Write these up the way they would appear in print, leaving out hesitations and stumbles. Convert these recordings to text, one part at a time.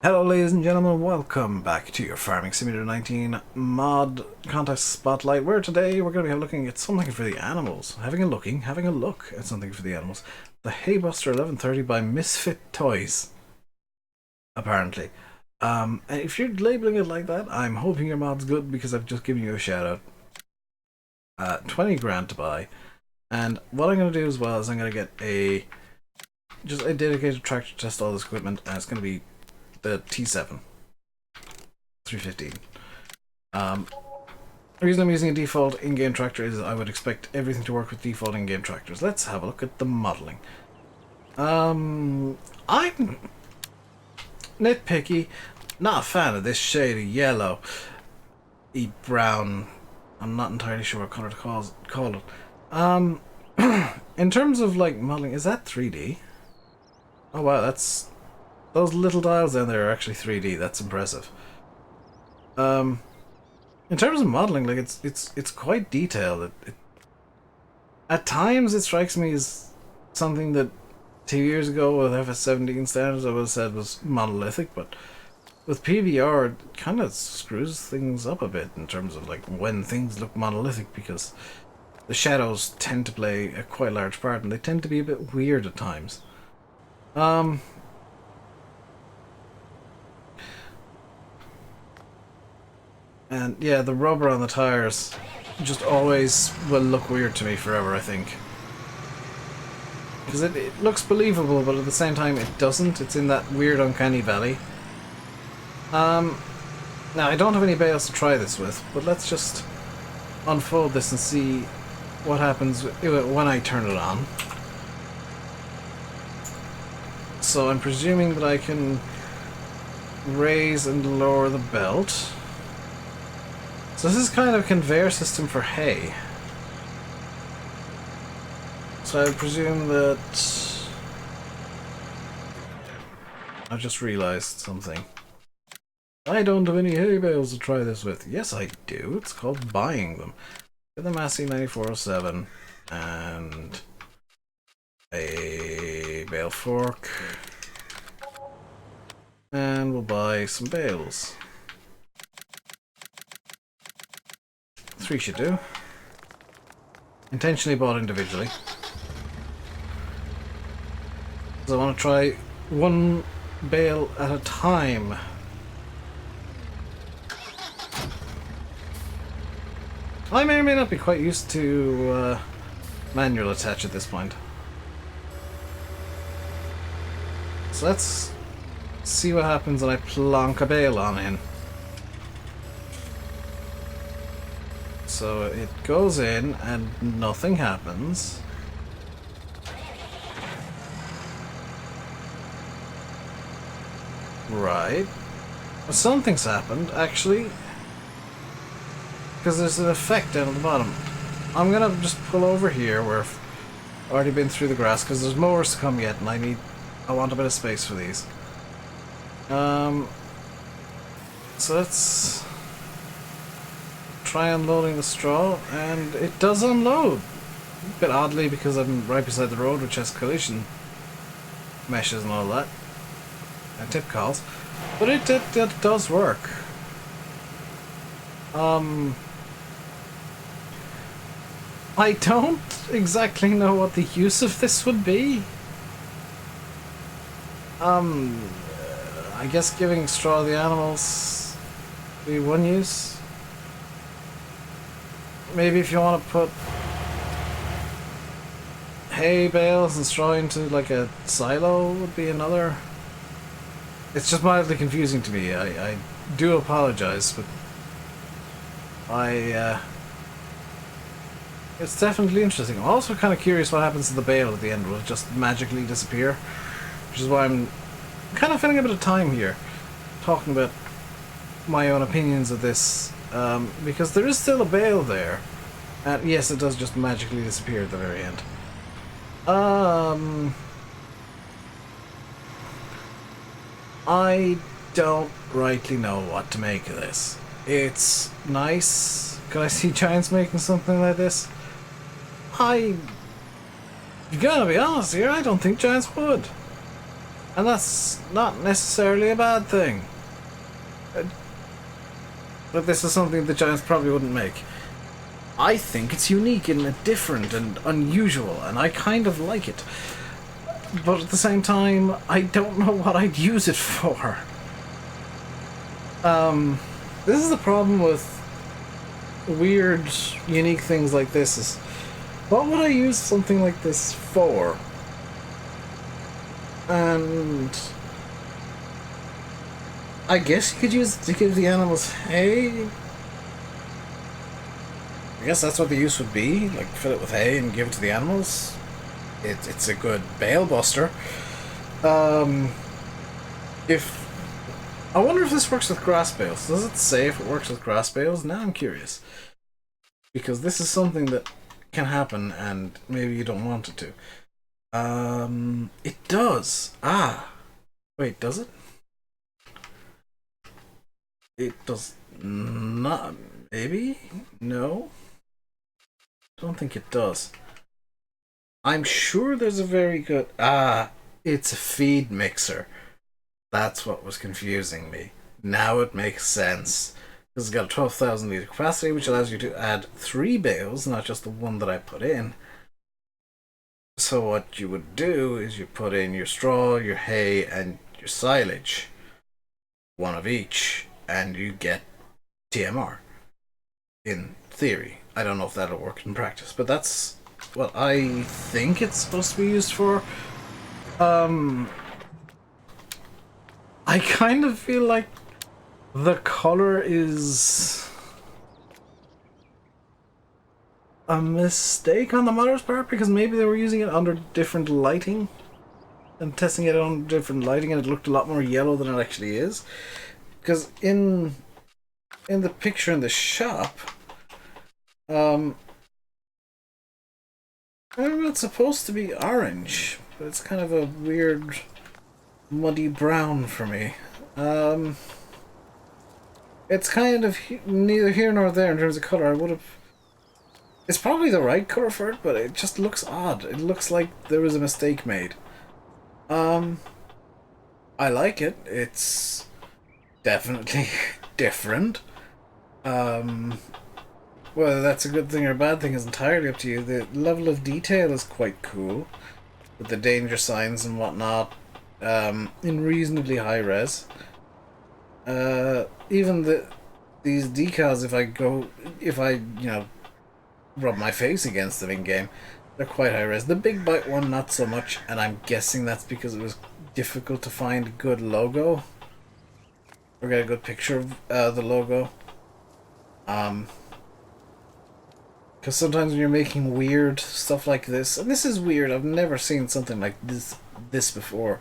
Hello ladies and gentlemen, welcome back to your Farming Simulator 19 mod contest spotlight, where today we're going to be looking at something for the animals. Having a look at something for the animals. The Haybuster H-1130 by Misfit Toyz, apparently. And if you're labeling it like that, I'm hoping your mod's good because I've just given you a shout out. 20 grand to buy. And what I'm going to do as well is I'm going to get just a dedicated tractor to test all this equipment, and it's going to be the T7 315. The reason I'm using a default in-game tractor is I would expect everything to work with default in-game tractors. Let's have a look at the modeling. I'm nitpicky, not a fan of this shade of yellow, brown. I'm not entirely sure what color to call it. In terms of like modeling, is that 3D? Oh wow, those little dials down there are actually 3D. That's impressive. In terms of modeling, like it's quite detailed. At times it strikes me as something that 2 years ago with FS17 standards I would have said was monolithic, but with PBR it kind of screws things up a bit in terms of like when things look monolithic, because the shadows tend to play a quite large part and they tend to be a bit weird at times. And yeah, the rubber on the tires just always will look weird to me forever, I think. Because it looks believable, but at the same time it doesn't. It's in that weird uncanny valley. Now, I don't have any bales to try this with, but let's just unfold this and see what happens when I turn it on. So I'm presuming that I can raise and lower the belt. So this is kind of a conveyor system for hay. So I presume that... I've just realized something. I don't have any hay bales to try this with. Yes, I do. It's called buying them. Get the Massey 9407 and a bale fork. And we'll buy some bales. 3 should do. Intentionally bought individually. So I want to try one bale at a time. I may or may not be quite used to manual attach at this point. So let's see what happens when I plonk a bale on in. So it goes in and nothing happens. Right. Well, something's happened, actually. Because there's an effect down at the bottom. I'm gonna just pull over here where I've already been through the grass, because there's mowers to come yet, and I want a bit of space for these. So let's try unloading the straw, and it does unload. A bit oddly, because I'm right beside the road, which has collision meshes and all that, and tip calls, but it does work. I don't exactly know what the use of this would be. I guess giving straw to the animals would be one use. Maybe if you want to put hay bales and straw into like a silo would be another. It's just mildly confusing to me. I do apologize, but it's definitely interesting. I'm also kind of curious what happens to the bale at the end. Will it just magically disappear? Which is why I'm kind of filling a bit of time here talking about my own opinions of this. Because there is still a bale there, and yes, it does just magically disappear at the very end. I don't rightly know what to make of this. It's nice. Could I see Giants making something like this? You gotta be honest here, I don't think Giants would. And that's not necessarily a bad thing. But this is something the Giants probably wouldn't make. I think it's unique and different and unusual, and I kind of like it. But at the same time, I don't know what I'd use it for. This is the problem with weird, unique things like this is, what would I use something like this for? And I guess you could use it to give the animals hay. I guess that's what the use would be, like fill it with hay and give it to the animals. It's a good bale buster. If I wonder if this works with grass bales. Does it say if it works with grass bales? Now I'm curious. Because this is something that can happen and maybe you don't want it to. It does. Ah. Wait, does it? It does not. Maybe? No? Don't think it does. I'm sure there's a very good... Ah, it's a feed mixer. That's what was confusing me. Now it makes sense. This has got a 12,000 litre capacity, which allows you to add 3 bales, not just the one that I put in. So what you would do is you put in your straw, your hay, and your silage. One of each, and you get TMR. In theory. I don't know if that'll work in practice, but that's what I think it's supposed to be used for. I kind of feel like the color is a mistake on the modder's part, because maybe they were using it under different lighting and testing it on different lighting, and it looked a lot more yellow than it actually is. Because in the picture in the shop, it's supposed to be orange, but it's kind of a weird muddy brown for me. It's kind of neither here nor there in terms of color. I would have... It's probably the right color for it, but it just looks odd. It looks like there was a mistake made. I like it. It's definitely different. Whether that's a good thing or a bad thing is entirely up to you. The level of detail is quite cool, with the danger signs and whatnot, in reasonably high res. Even these decals, if I rub my face against them in game, they're quite high res. The Big Bite one, not so much, and I'm guessing that's because it was difficult to find a good logo or get a good picture of the logo. Because sometimes when you're making weird stuff like this, and this is weird, I've never seen something like this before.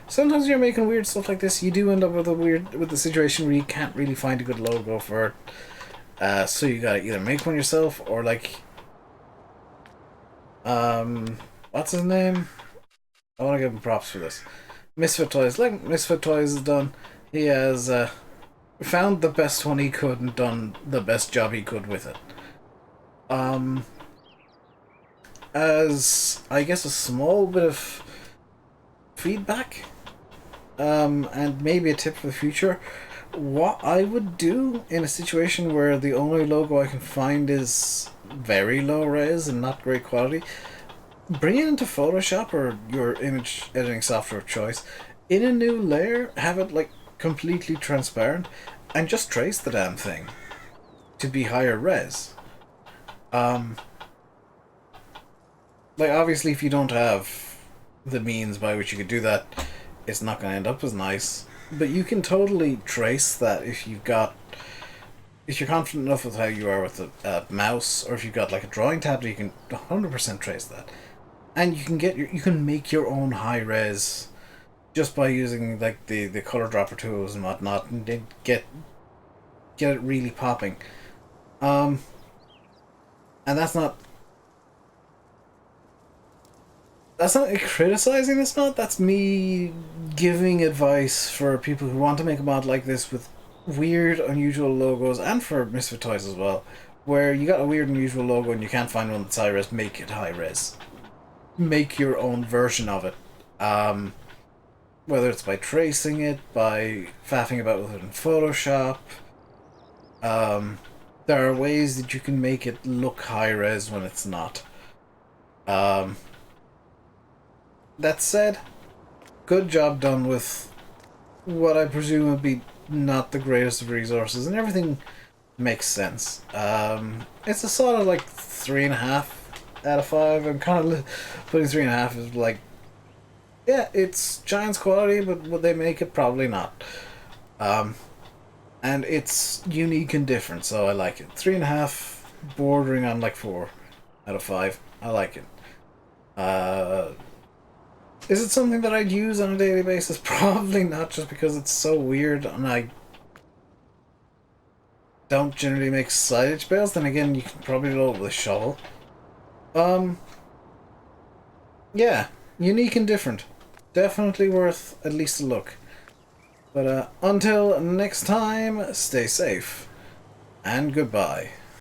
Sometimes when you're making weird stuff like this, you do end up with the situation where you can't really find a good logo for it. So you gotta either make one yourself or like, what's his name? I want to give him props for this. Misfit Toyz, like Misfit Toyz has done. He has found the best one he could and done the best job he could with it. As I guess a small bit of feedback, and maybe a tip for the future, what I would do in a situation where the only logo I can find is very low res and not great quality, bring it into Photoshop or your image editing software of choice, in a new layer, have it like completely transparent, and just trace the damn thing to be higher res. Like, obviously, if you don't have the means by which you could do that, it's not going to end up as nice. But you can totally trace that if you're confident enough with how you are with a mouse, or if you've got like a drawing tablet, you can 100% trace that. And you can make your own high res just by using like the color dropper tools and whatnot, and then get it really popping. And that's not criticizing this mod, that's me giving advice for people who want to make a mod like this with weird, unusual logos, and for Misfit Toyz as well, where you got a weird, unusual logo and you can't find one that's high res. Make it high res. Make your own version of it. whether it's by tracing it, by faffing about with it in Photoshop. There are ways that you can make it look high-res when it's not. That said, good job done with what I presume would be not the greatest of resources, and everything makes sense. It's a solid like 3.5 out of 5. I'm kind of putting 3.5 as like, yeah, it's Giants quality, but would they make it? Probably not. And it's unique and different, so I like it. 3.5, bordering on like 4 out of 5. I like it. Is it something that I'd use on a daily basis? Probably not, just because it's so weird and I don't generally make silage bales. Then again, you can probably load it with a shovel. Yeah, unique and different. Definitely worth at least a look. But until next time, stay safe and goodbye.